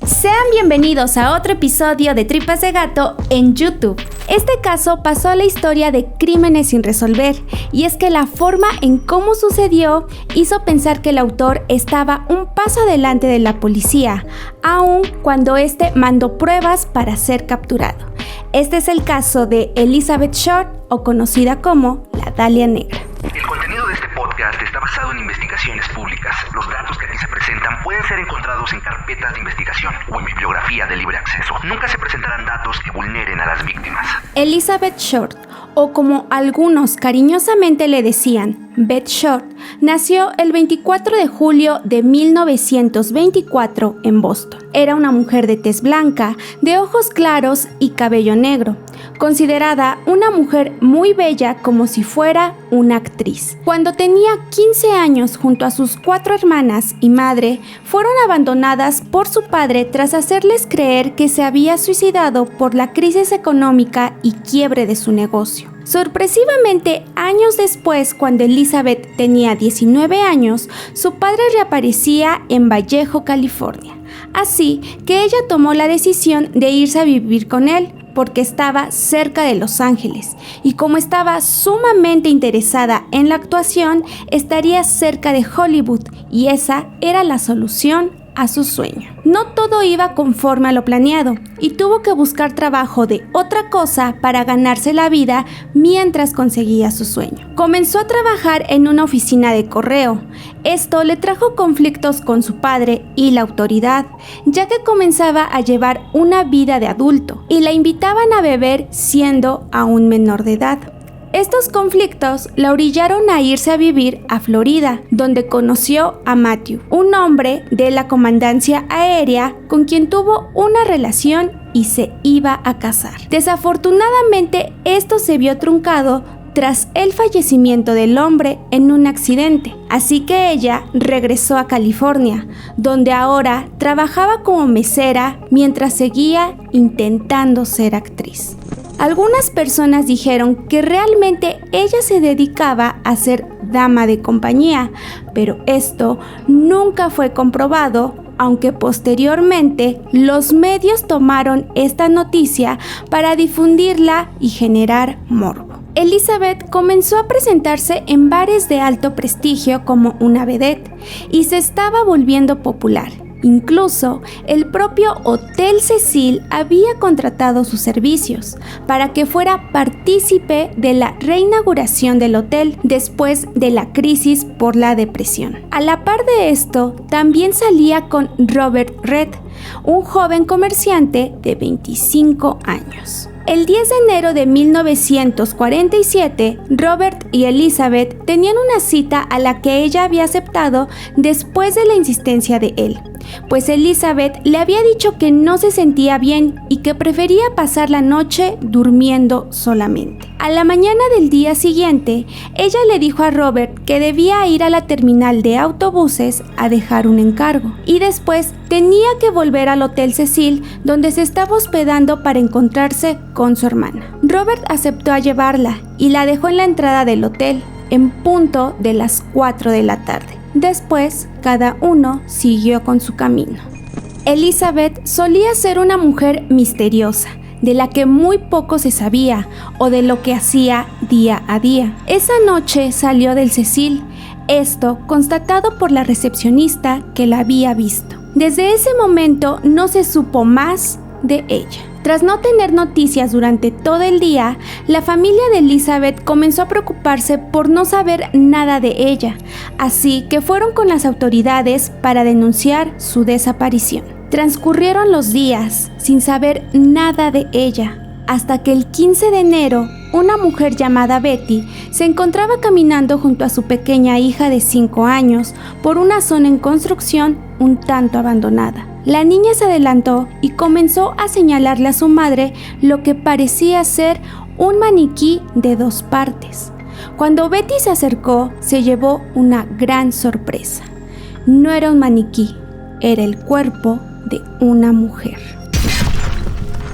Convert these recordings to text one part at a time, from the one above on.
Sean bienvenidos a otro episodio de Tripas de Gato en YouTube. Este caso pasó a la historia de crímenes sin resolver, y es que la forma en cómo sucedió hizo pensar que el autor estaba un paso adelante de la policía, aun cuando este mandó pruebas para ser capturado. Este es el caso de Elizabeth Short, o conocida como la Dalia Negra. El contenido de este podcast está basado en investigaciones públicas. Los datos que aquí se presentan pueden ser encontrados en carpetas de investigación o en bibliografía de libre acceso. Nunca se presentarán datos que vulneren a las víctimas. Elizabeth Short, o como algunos cariñosamente le decían, Beth Short, nació el 24 de julio de 1924 en Boston. Era una mujer de tez blanca, de ojos claros y cabello negro, considerada una mujer muy bella, como si fuera una actriz. Cuando tenía 15 años, junto a sus 4 hermanas y madre, fueron abandonadas por su padre tras hacerles creer que se había suicidado por la crisis económica y quiebre de su negocio. Sorpresivamente, años después, cuando Elizabeth tenía 19 años, su padre reaparecía en Vallejo, California. Así que ella tomó la decisión de irse a vivir con él, porque estaba cerca de Los Ángeles, y como estaba sumamente interesada en la actuación, estaría cerca de Hollywood, y esa era la solución a su sueño. No todo iba conforme a lo planeado, y tuvo que buscar trabajo de otra cosa para ganarse la vida mientras conseguía su sueño. Comenzó a trabajar en una oficina de correo. Esto le trajo conflictos con su padre y la autoridad, ya que comenzaba a llevar una vida de adulto, y la invitaban a beber siendo aún menor de edad. Estos conflictos la orillaron a irse a vivir a Florida, donde conoció a Matthew, un hombre de la comandancia aérea con quien tuvo una relación y se iba a casar. Desafortunadamente, esto se vio truncado tras el fallecimiento del hombre en un accidente, así que ella regresó a California, donde ahora trabajaba como mesera mientras seguía intentando ser actriz. Algunas personas dijeron que realmente ella se dedicaba a ser dama de compañía, pero esto nunca fue comprobado, aunque posteriormente los medios tomaron esta noticia para difundirla y generar morbo. Elizabeth comenzó a presentarse en bares de alto prestigio como una vedette y se estaba volviendo popular. Incluso el propio Hotel Cecil había contratado sus servicios para que fuera partícipe de la reinauguración del hotel después de la crisis por la depresión. A la par de esto, también salía con Robert Red, un joven comerciante de 25 años. El 10 de enero de 1947, Robert y Elizabeth tenían una cita a la que ella había aceptado después de la insistencia de él, pues Elizabeth le había dicho que no se sentía bien y que prefería pasar la noche durmiendo solamente. A la mañana del día siguiente, ella le dijo a Robert que debía ir a la terminal de autobuses a dejar un encargo, y después tenía que volver al Hotel Cecil, donde se estaba hospedando para encontrarse con su hermana. Robert aceptó a llevarla y la dejó en la entrada del hotel, en punto de las 4 de la tarde. Después, cada uno siguió con su camino. Elizabeth solía ser una mujer misteriosa, de la que muy poco se sabía o de lo que hacía día a día. Esa noche salió del Cecil, esto constatado por la recepcionista que la había visto. Desde ese momento no se supo más de ella. Tras no tener noticias durante todo el día, la familia de Elizabeth comenzó a preocuparse por no saber nada de ella, así que fueron con las autoridades para denunciar su desaparición. Transcurrieron los días sin saber nada de ella, hasta que el 15 de enero, una mujer llamada Betty se encontraba caminando junto a su pequeña hija de 5 años por una zona en construcción un tanto abandonada. La niña se adelantó y comenzó a señalarle a su madre lo que parecía ser un maniquí de 2 partes. Cuando Betty se acercó, se llevó una gran sorpresa. No era un maniquí, era el cuerpo de una mujer.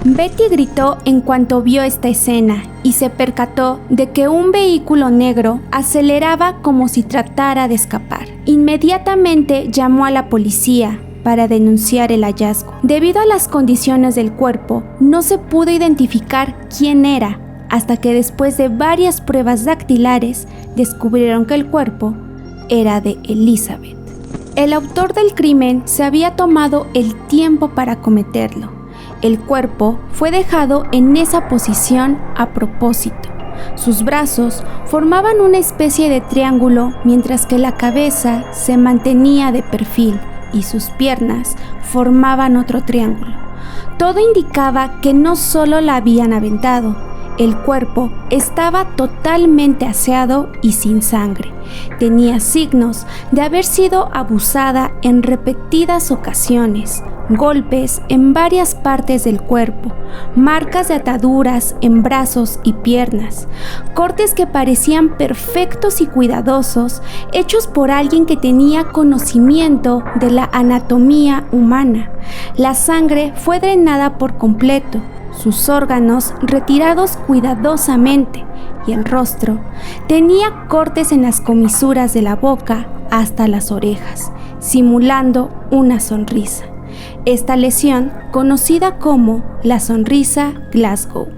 Betty gritó en cuanto vio esta escena y se percató de que un vehículo negro aceleraba como si tratara de escapar. Inmediatamente llamó a la policía, para denunciar el hallazgo. Debido a las condiciones del cuerpo, no se pudo identificar quién era, hasta que después de varias pruebas dactilares descubrieron que el cuerpo era de Elizabeth. El autor del crimen se había tomado el tiempo para cometerlo. El cuerpo fue dejado en esa posición a propósito. Sus brazos formaban una especie de triángulo, mientras que la cabeza se mantenía de perfil y sus piernas formaban otro triángulo. Todo indicaba que no solo la habían aventado, el cuerpo estaba totalmente aseado y sin sangre. Tenía signos de haber sido abusada en repetidas ocasiones, golpes en varias partes del cuerpo, marcas de ataduras en brazos y piernas, cortes que parecían perfectos y cuidadosos, hechos por alguien que tenía conocimiento de la anatomía humana. La sangre fue drenada por completo, sus órganos retirados cuidadosamente, y el rostro tenía cortes en las comisuras de la boca hasta las orejas, simulando una sonrisa. Esta lesión, conocida como la sonrisa Glasgow.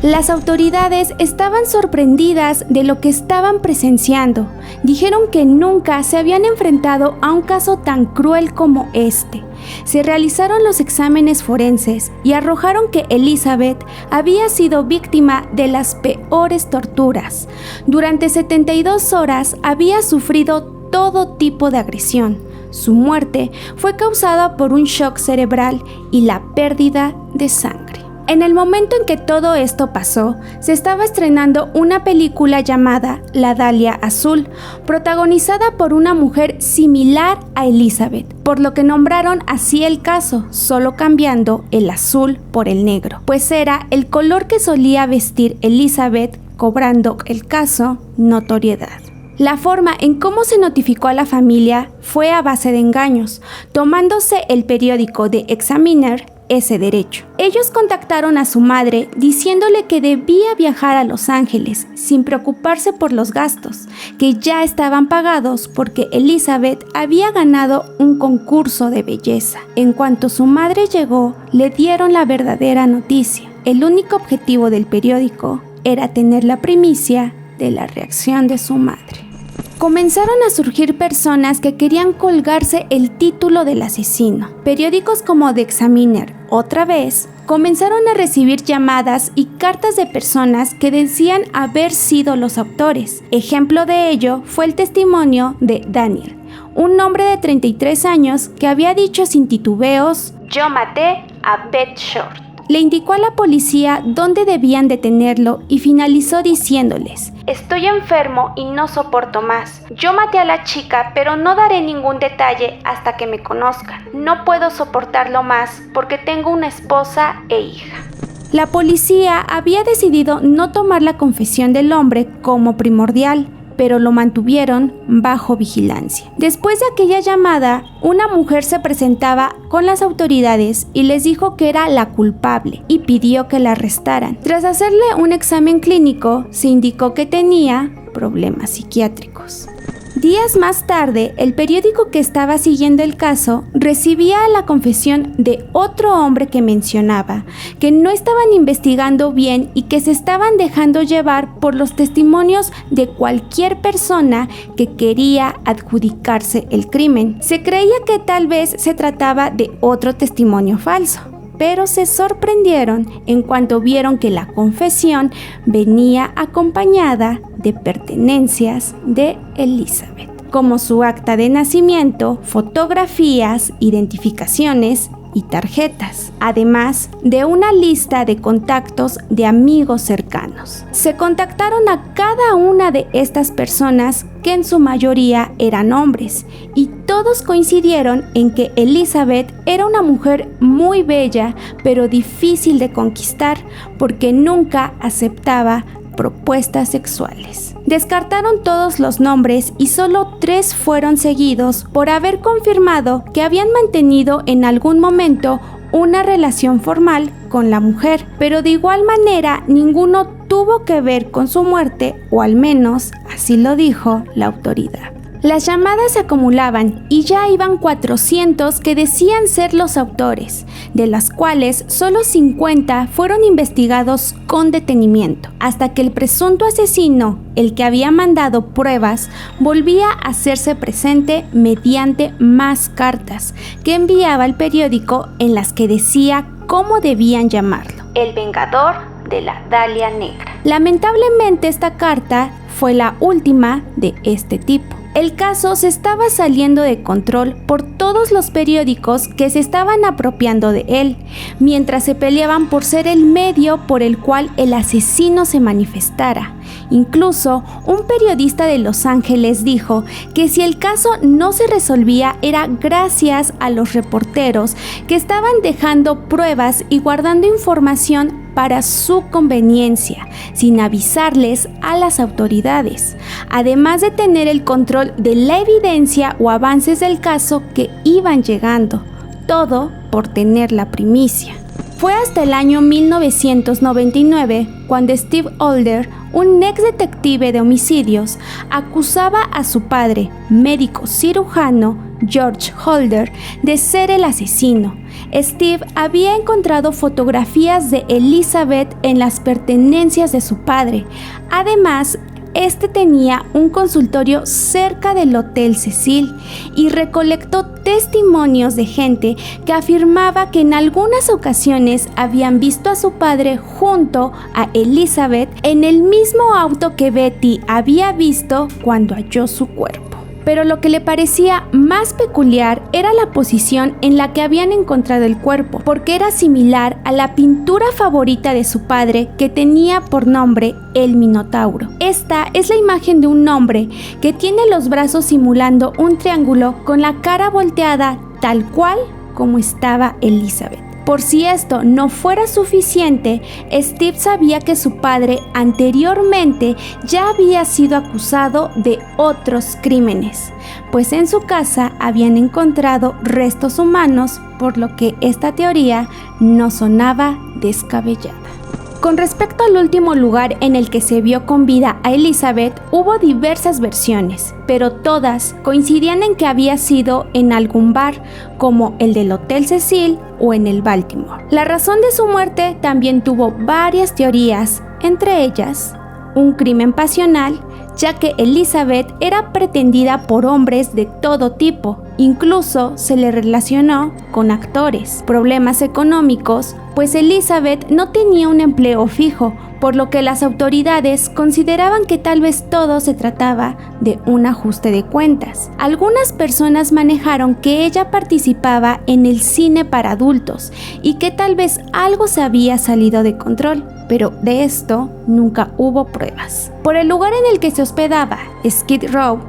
Las autoridades estaban sorprendidas de lo que estaban presenciando. Dijeron que nunca se habían enfrentado a un caso tan cruel como este. Se realizaron los exámenes forenses y arrojaron que Elizabeth había sido víctima de las peores torturas. Durante 72 horas había sufrido todo tipo de agresión. Su muerte fue causada por un shock cerebral y la pérdida de sangre. En el momento en que todo esto pasó, se estaba estrenando una película llamada La Dalia Azul, protagonizada por una mujer similar a Elizabeth, por lo que nombraron así el caso, solo cambiando el azul por el negro, pues era el color que solía vestir Elizabeth, cobrando el caso notoriedad. La forma en cómo se notificó a la familia fue a base de engaños, tomándose el periódico The Examiner ese derecho. Ellos contactaron a su madre diciéndole que debía viajar a Los Ángeles sin preocuparse por los gastos, que ya estaban pagados porque Elizabeth había ganado un concurso de belleza. En cuanto su madre llegó, le dieron la verdadera noticia. El único objetivo del periódico era tener la primicia de la reacción de su madre. Comenzaron a surgir personas que querían colgarse el título del asesino. Periódicos como The Examiner, otra vez, comenzaron a recibir llamadas y cartas de personas que decían haber sido los autores. Ejemplo de ello fue el testimonio de Daniel, un hombre de 33 años que había dicho sin titubeos: "Yo maté a Beth Short". Le indicó a la policía dónde debían detenerlo y finalizó diciéndoles: "Estoy enfermo y no soporto más. Yo maté a la chica, pero no daré ningún detalle hasta que me conozcan. No puedo soportarlo más porque tengo una esposa e hija". La policía había decidido no tomar la confesión del hombre como primordial, pero lo mantuvieron bajo vigilancia. Después de aquella llamada, una mujer se presentaba con las autoridades y les dijo que era la culpable y pidió que la arrestaran. Tras hacerle un examen clínico, se indicó que tenía problemas psiquiátricos. Días más tarde, el periódico que estaba siguiendo el caso recibía la confesión de otro hombre que mencionaba que no estaban investigando bien y que se estaban dejando llevar por los testimonios de cualquier persona que quería adjudicarse el crimen. Se creía que tal vez se trataba de otro testimonio falso, pero se sorprendieron en cuanto vieron que la confesión venía acompañada de pertenencias de Elizabeth, como su acta de nacimiento, fotografías, identificaciones y tarjetas, además de una lista de contactos de amigos cercanos. Se contactaron a cada una de estas personas, que en su mayoría eran hombres, y todos coincidieron en que Elizabeth era una mujer muy bella, pero difícil de conquistar porque nunca aceptaba propuestas sexuales. Descartaron todos los nombres y solo 3 fueron seguidos por haber confirmado que habían mantenido en algún momento una relación formal con la mujer, pero de igual manera ninguno tuvo que ver con su muerte, o al menos así lo dijo la autoridad. Las llamadas se acumulaban y ya iban 400 que decían ser los autores, de las cuales solo 50 fueron investigados con detenimiento, hasta que el presunto asesino, el que había mandado pruebas, volvía a hacerse presente mediante más cartas que enviaba al periódico en las que decía cómo debían llamarlo: el vengador de la Dalia Negra. Lamentablemente esta carta fue la última de este tipo. El caso se estaba saliendo de control por todos los periódicos que se estaban apropiando de él, mientras se peleaban por ser el medio por el cual el asesino se manifestara. Incluso un periodista de Los Ángeles dijo que si el caso no se resolvía era gracias a los reporteros que estaban dejando pruebas y guardando información para su conveniencia, sin avisarles a las autoridades, además de tener el control de la evidencia o avances del caso que iban llegando, todo por tener la primicia. Fue hasta el año 1999 cuando Steve Holder, un ex detective de homicidios, acusaba a su padre, médico cirujano George Holder, de ser el asesino. Steve había encontrado fotografías de Elizabeth en las pertenencias de su padre. Además, este tenía un consultorio cerca del Hotel Cecil y recolectó testimonios de gente que afirmaba que en algunas ocasiones habían visto a su padre junto a Elizabeth en el mismo auto que Betty había visto cuando halló su cuerpo. Pero lo que le parecía más peculiar era la posición en la que habían encontrado el cuerpo, porque era similar a la pintura favorita de su padre que tenía por nombre El Minotauro. Esta es la imagen de un hombre que tiene los brazos simulando un triángulo con la cara volteada tal cual como estaba Elizabeth. Por si esto no fuera suficiente, Steve sabía que su padre anteriormente ya había sido acusado de otros crímenes, pues en su casa habían encontrado restos humanos, por lo que esta teoría no sonaba descabellada. Con respecto al último lugar en el que se vio con vida a Elizabeth, hubo diversas versiones, pero todas coincidían en que había sido en algún bar, como el del Hotel Cecil o en el Baltimore. La razón de su muerte también tuvo varias teorías, entre ellas un crimen pasional, ya que Elizabeth era pretendida por hombres de todo tipo. Incluso se le relacionó con actores. Problemas económicos, pues Elizabeth no tenía un empleo fijo, por lo que las autoridades consideraban que tal vez todo se trataba de un ajuste de cuentas. Algunas personas manejaron que ella participaba en el cine para adultos y que tal vez algo se había salido de control, pero de esto nunca hubo pruebas. Por el lugar en el que se hospedaba, Skid Row,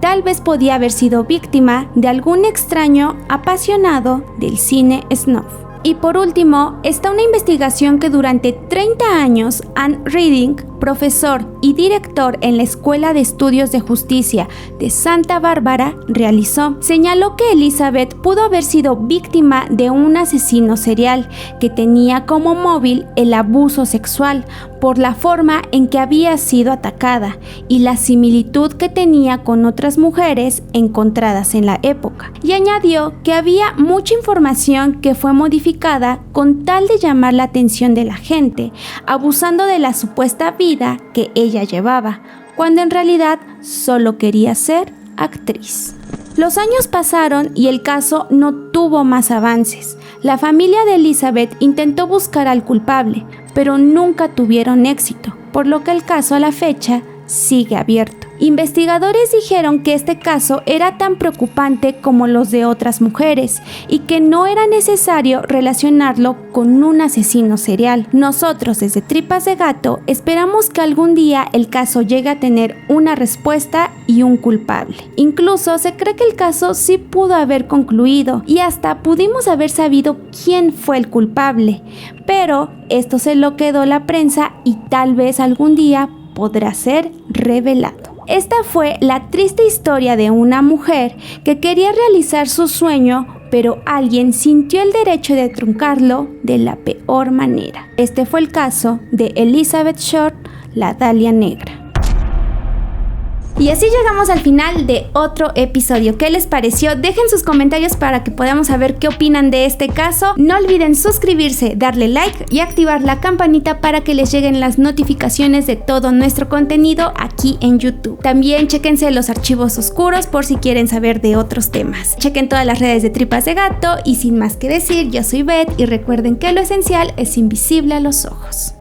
tal vez podía haber sido víctima de algún extraño apasionado del cine snuff. Y por último, está una investigación que durante 30 años Ann Reading, profesor y director en la Escuela de Estudios de Justicia de Santa Bárbara, realizó. Señaló que Elizabeth pudo haber sido víctima de un asesino serial que tenía como móvil el abuso sexual por la forma en que había sido atacada y la similitud que tenía con otras mujeres encontradas en la época. Y añadió que había mucha información que fue modificada con tal de llamar la atención de la gente, abusando de la supuesta vida que ella llevaba, cuando en realidad solo quería ser actriz. Los años pasaron y el caso no tuvo más avances. La familia de Elizabeth intentó buscar al culpable, pero nunca tuvieron éxito, por lo que el caso a la fecha sigue abierto. Investigadores dijeron que este caso era tan preocupante como los de otras mujeres y que no era necesario relacionarlo con un asesino serial. Nosotros desde Tripas de Gato esperamos que algún día el caso llegue a tener una respuesta y un culpable. Incluso se cree que el caso sí pudo haber concluido y hasta pudimos haber sabido quién fue el culpable, pero esto se lo quedó la prensa y tal vez algún día podrá ser revelado. Esta fue la triste historia de una mujer que quería realizar su sueño, pero alguien sintió el derecho de truncarlo de la peor manera. Este fue el caso de Elizabeth Short, la Dalia Negra. Y así llegamos al final de otro episodio. ¿Qué les pareció? Dejen sus comentarios para que podamos saber qué opinan de este caso. No olviden suscribirse, darle like y activar la campanita para que les lleguen las notificaciones de todo nuestro contenido aquí en YouTube. También chéquense los archivos oscuros por si quieren saber de otros temas. Chequen todas las redes de Tripas de Gato y sin más que decir, yo soy Beth y recuerden que lo esencial es invisible a los ojos.